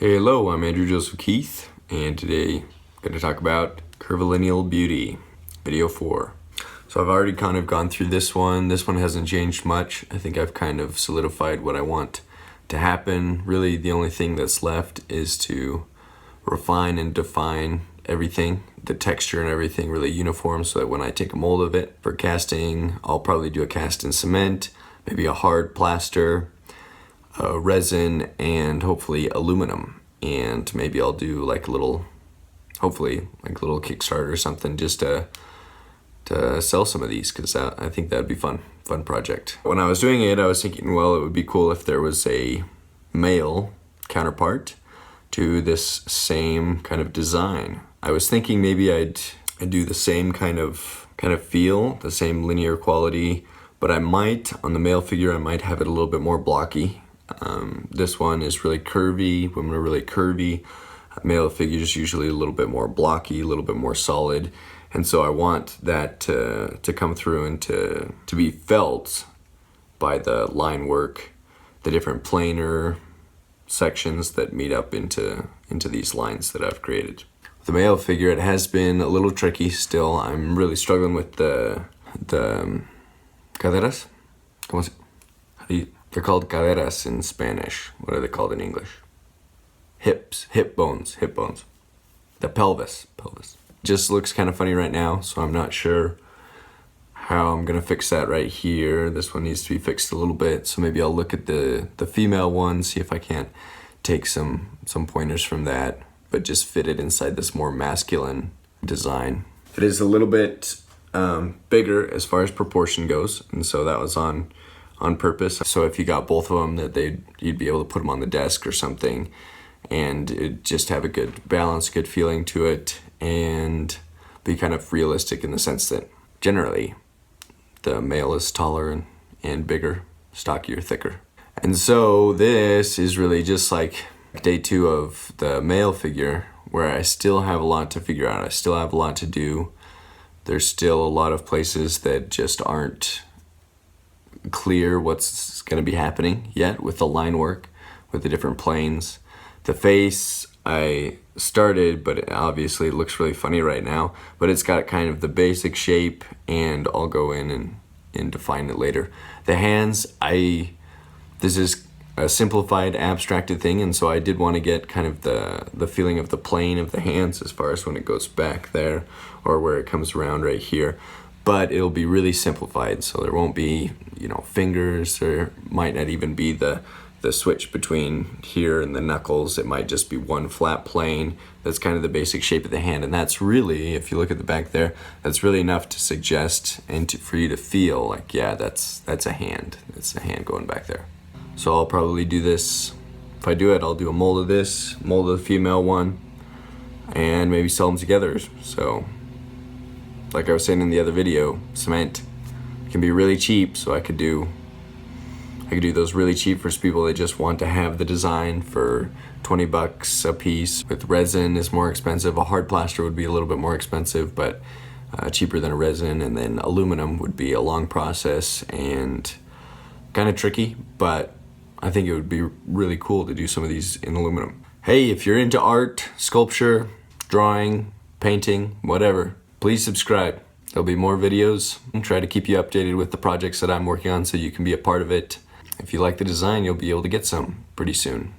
Hey, hello, I'm Andrew Joseph Keith, and today I'm going to talk about curvilineal beauty, video 4. So I've already kind of gone through this one. This one hasn't changed much. I think I've kind of solidified what I want to happen. Really, the only thing that's left is to refine and define everything, the texture and everything really uniform, so that when I take a mold of it for casting, I'll probably do a cast in cement, maybe a hard plaster, resin, and hopefully aluminum. And maybe I'll do like a little, hopefully like a little Kickstarter or something just to sell some of these, because I think that'd be fun project. When I was doing it, I was thinking, well, it would be cool if there was a male counterpart to this same kind of design. I was thinking maybe I'd do the same kind of feel, the same linear quality, but I might, on the male figure, I might have it a little bit more blocky. This one is really curvy, women are really curvy. Male figures usually a little bit more blocky, a little bit more solid. And so I want that to come through and to be felt by the line work, the different planar sections that meet up into these lines that I've created. The male figure, it has been a little tricky still. I'm really struggling with the caderas. They're called caderas in Spanish. What are they called in English? Hips, hip bones. The pelvis. Just looks kind of funny right now, so I'm not sure how I'm gonna fix that right here. This one needs to be fixed a little bit, so maybe I'll look at the female one, see if I can't take some pointers from that, but just fit it inside this more masculine design. It is a little bit bigger as far as proportion goes, and so that was on purpose. So if you got both of them, you'd be able to put them on the desk or something, and it'd just have a good balance, good feeling to it, and be kind of realistic in the sense that generally the male is taller and bigger, stockier, thicker. And so this is really just like day 2 of the male figure, where I still have a lot to figure out. I still have a lot to do. There's still a lot of places that just aren't clear what's going to be happening yet with the line work, with the different planes. The face I started, but it obviously looks really funny right now, but it's got kind of the basic shape, and I'll go in and define it later. The hands, this is a simplified, abstracted thing, and so I did want to get kind of the feeling of the plane of the hands as far as when it goes back there or where it comes around right here. But it'll be really simplified, so there won't be, fingers. There might not even be the switch between here and the knuckles. It might just be one flat plane. That's kind of the basic shape of the hand, and that's really, if you look at the back there, that's really enough to suggest and for you to feel like, yeah, that's a hand. That's a hand going back there. So I'll probably do this. If I do it, I'll do a mold of this, mold of the female one, and maybe sell them together. So, like I was saying in the other video, cement can be really cheap, so I could do those really cheap for people that just want to have the design for 20 bucks a piece. With resin is more expensive. A hard plaster would be a little bit more expensive, but cheaper than a resin. And then aluminum would be a long process and kind of tricky, but I think it would be really cool to do some of these in aluminum. Hey, if you're into art, sculpture, drawing, painting, whatever, please subscribe. There'll be more videos. I'll try to keep you updated with the projects that I'm working on so you can be a part of it. If you like the design, you'll be able to get some pretty soon.